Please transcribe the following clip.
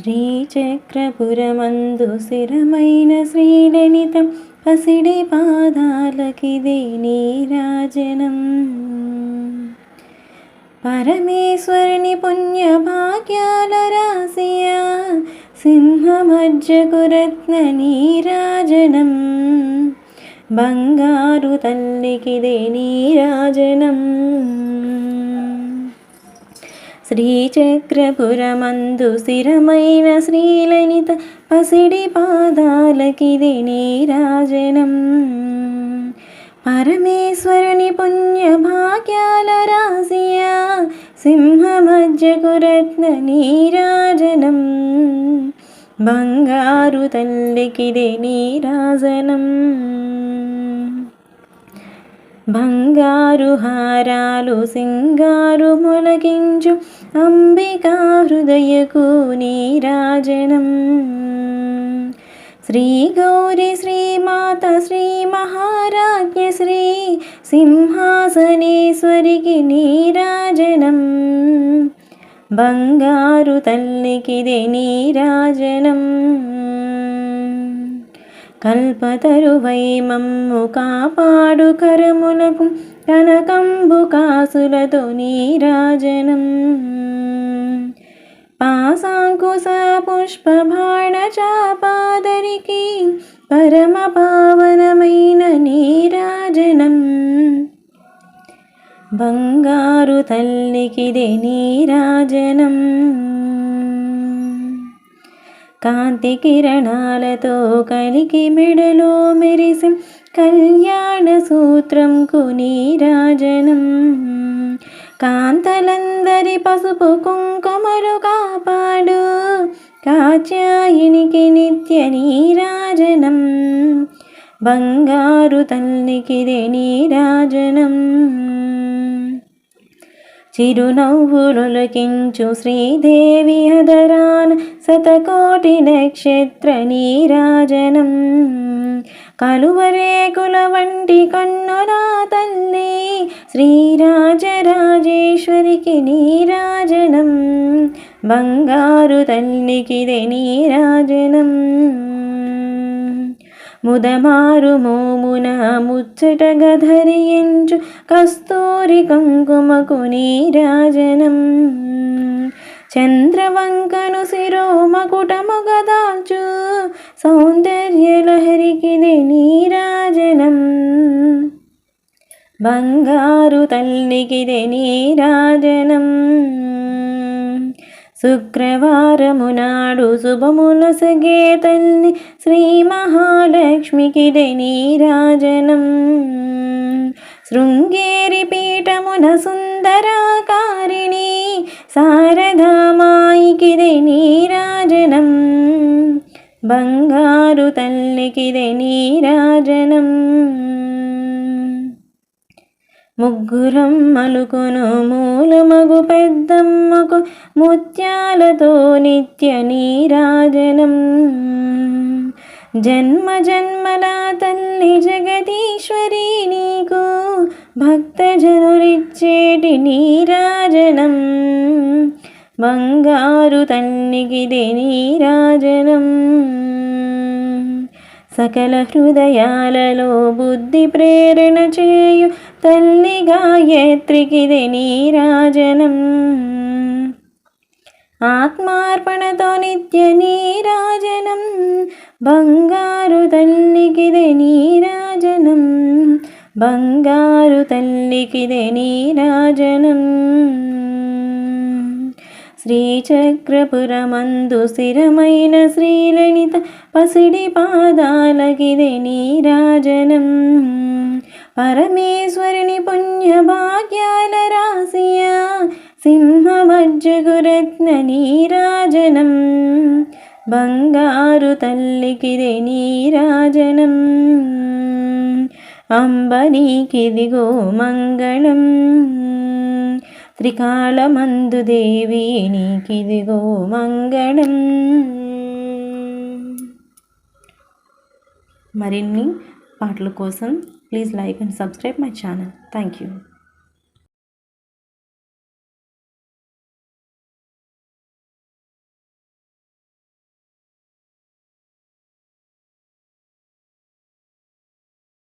శ్రీచక్రపురమందు స్థిరమైన శ్రీలలితం పసిడి పాదాలకిదే నీరాజనం. పరమేశ్వరుని పుణ్య భాగ్యాల రాశియా సింహమజ్జకు రత్న నీరాజనం. బంగారు తల్లికిదే నీరాజనం. శ్రీచక్రపురమందు స్థిరమైన శ్రీలలిత పసిడి పాదాలకిదే నీరాజనం. పరమేశ్వరుని పుణ్య భాగ్యాల రాశియా సింహమజ్జకు రత్న నీరాజనం. బంగారు తల్లికిదే నీరాజనం. బంగారు హారాలు సింగారు మొలకించు అంబికా హృదయకు నీరాజనం. శ్రీ గౌరి శ్రీమాత శ్రీ మహారాజ్ఞ శ్రీ సింహాసనేశ్వరికి నీరాజనం. బంగారు తల్లికిదే నీరాజనం. కల్పతరువై మమ్ము కాపాడు కరములకు కనకంబు కాసులతో నీరాజనం. పాశాంకుశ పుష్ప బాణ చాపాదరికి పరమ పావనమైన నీరాజనం. బంగారు తల్లికిదే నీరాజనం. కాంతి కిరణాలతో కలికి మెడలో మెరిసి కళ్యాణ సూత్రంకు నీరాజనం. కాంతలందరి పసుపు కుంకుమలు కాపాడు కాత్యాయనికి నిత్య నీరాజనం. బంగారు తల్లికిదే నీరాజనం. చిరునవ్వులొలికించు శ్రీదేవి అదరాన శతకోటి నక్షత్ర నీరాజనం. కలువరేకుల వంటి కన్నుల తల్లి శ్రీరాజరాజేశ్వరికి నీరాజనం. బంగారు తల్లికిదే నీరాజనం. ముదమారు మోమున ముచ్చటగా ధరించు కస్తూరి కుంకుమకు నీరాజనం. చంద్రవంకను శిరోమకుటముగ దాల్చు సౌందర్యలహరికిదే నీరాజనం. బంగారు తల్లికిదే నీరాజనం. శుక్రవారము నాడు శుభములొసగే తల్లి శ్రీ మహాలక్ష్మికిదే నీరాజనం. శృంగేరి పీఠమున సుందరాకారిణి శారదామాయికిదే నీరాజనం. బంగారు తల్లికిదే నీరాజనం. ముగ్గురం మలుకును మూలమగు పెద్దమ్మకు ముత్యాలతో నిత్య నీరాజనం. జన్మ జన్మల తల్లి జగదీశ్వరి నీకు భక్తజనులిచ్చేటి నీరాజనం. బంగారు తల్లికిదే నీరాజనం. సకల హృదయాలలో బుద్ధి ప్రేరణ చేయు తల్లి గాయత్రికిదే నీరాజనం. ఆత్మార్పణతో నిత్య నీరాజనం. బంగారు తల్లికిదే నీరాజనం. బంగారు తల్లికిదే నీరాజనం. శ్రీచక్రపురమందు స్థిరమైన శ్రీలలిత పసిడి పాదాలకిదే నీరాజనం. పరమేశ్వరుని పుణ్య భాగ్యాల రాశియా సింహమజ్జకు రత్న నీరాజనం. బంగారు తల్లికిదే నీరాజనం. అంబ నీకిదిగో మంగళం. త్రికాళమందు దేవి నీకిదిగో మంగళం. మరిన్ని పాటల కోసం please like and subscribe my channel. Thank you.